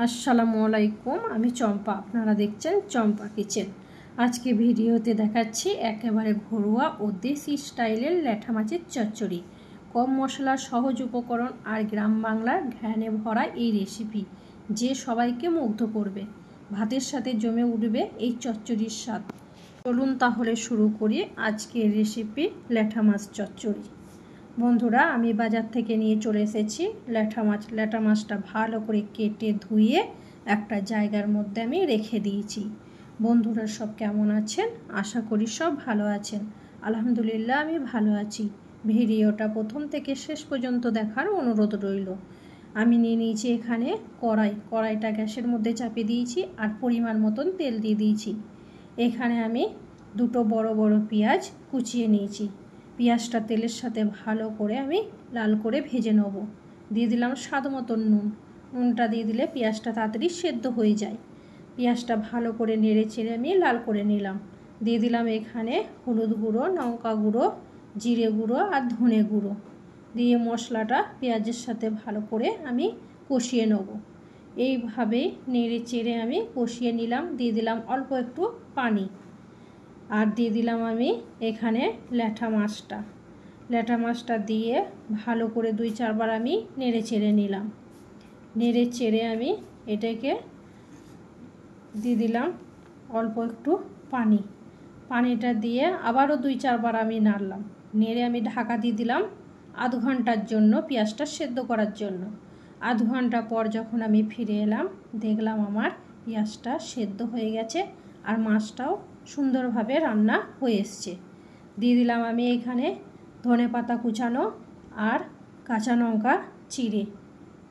আসসালামু আলাইকুম, আমি চম্পা। আপনারা দেখছেন চম্পা কিচেন। আজকে ভিডিওতে দেখাচ্ছি একেবারে ঘরোয়া ও দেশি স্টাইলের ল্যাঠা মাছের চচ্চড়ি। কম মশলার সহজ উপকরণ আর গ্রাম বাংলার ঘ্রাণে ভরা এই রেসিপি যে সবাইকে মুগ্ধ করবে। ভাতের সাথে জমে উঠবে এই চচ্চড়ির স্বাদ। চলুন তাহলে শুরু করি আজকের রেসিপি ল্যাঠা মাছ চচ্চড়ি। বন্ধুরা, আমি বাজার থেকে নিয়ে চলে এসেছি ল্যাঠা মাছটা ভালো করে কেটে ধুয়ে একটা জায়গার মধ্যে আমি রেখে দিয়েছি। বন্ধুরা সব কেমন আছেন? আশা করি সব ভালো আছেন। আলহামদুলিল্লাহ আমি ভালো আছি। ভিডিওটা প্রথম থেকে শেষ পর্যন্ত দেখার অনুরোধ রইল। আমি নিয়ে নিয়েছি এখানে কড়াইটা গ্যাসের মধ্যে চাপিয়ে দিয়েছি আর পরিমাণ মতন তেল দিয়ে দিয়েছি। এখানে আমি দুটো বড় বড় পেঁয়াজ কুচিয়ে নিয়েছি। পেঁয়াজটা তেলের সাথে ভালো করে আমি লাল করে ভেজে নেব। দিয়ে দিলাম স্বাদ মতন নুনটা দিয়ে দিলে পেঁয়াজটা তাড়াতাড়ি সেদ্ধ হয়ে যায়। পেঁয়াজটা ভালো করে নেড়ে চেড়ে আমি লাল করে নিলাম। দিয়ে দিলাম এখানে হলুদ গুঁড়ো, লঙ্কা গুঁড়ো, জিরে গুঁড়ো আর ধনে গুঁড়ো দিয়ে মশলাটা পেঁয়াজের সাথে ভালো করে আমি কষিয়ে নেব। এইভাবেই নেড়ে চেড়ে আমি কষিয়ে নিলাম। দিয়ে দিলাম অল্প একটু পানি আর দিয়ে দিলাম আমি এখানে ল্যাঠা মাছটা দিয়ে ভালো করে 2-4 বার আমি নেড়ে চেড়ে নিলাম। নেড়ে চেড়ে আমি এটাকে দিয়ে দিলাম অল্প একটু পানিটা দিয়ে আবারও 2-4 বার আমি নাড়লাম। নেড়ে আমি ঢাকা দিয়ে দিলাম আধ ঘন্টার জন্য, পেঁয়াজটা সেদ্ধ করার জন্য। আধ ঘন্টা পর যখন আমি ফিরে এলাম, দেখলাম আমার পেঁয়াজটা সেদ্ধ হয়ে গেছে আর মাছটাও সুন্দরভাবে রান্না হয়ে এসছে। দিয়ে দিলাম আমি এখানে ধনেপাতা কুচানো আর কাঁচা লঙ্কা চিড়ে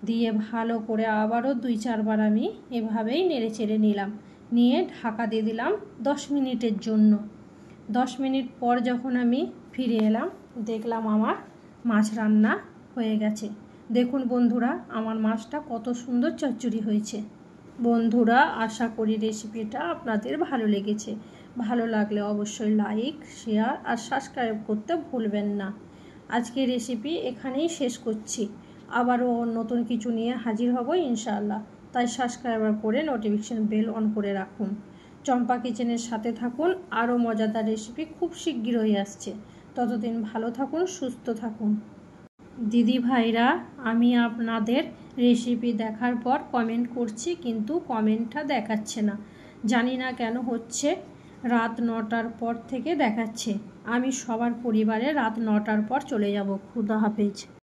দিয়ে ভালো করে আবারও 2-4 বার আমি এভাবেই নেড়ে চেড়ে নিলাম। নিয়ে ঢাকা দিয়ে দিলাম 10 মিনিটের জন্য। 10 মিনিট পর যখন আমি ফিরে এলাম, দেখলাম আমার মাছ রান্না হয়ে গেছে। দেখুন বন্ধুরা, আমার মাছটা কত সুন্দর চচ্চড়ি হয়েছে। বন্ধুরা, আশা করি রেসিপিটা আপনাদের ভালো লেগেছে। ভালো লাগলে অবশ্যই লাইক, শেয়ার আর সাবস্ক্রাইব করতে ভুলবেন না। আজকের রেসিপি এখানেই শেষ করছি। আবারও নতুন কিছু নিয়ে হাজির হব ইনশাআল্লাহ। তাই সাবস্ক্রাইব করে নোটিফিকেশন বেল অন করে রাখুন। চম্পা কিচেনের সাথে থাকুন। আরও মজাদার রেসিপি খুব শিগগিরই আসছে। ততদিন ভালো থাকুন, সুস্থ থাকুন। দিদি ভাইরা, আমি আপনাদের রেসিপি দেখার পর কমেন্ট করছি, কিন্তু কমেন্টটা দেখাচ্ছে না। জানি না কেন হচ্ছে। রাত 9টার পর থেকে দেখাচ্ছে। আমি সবার পরিবারে রাত 9টার পর চলে যাব। খুদা হাফেজ।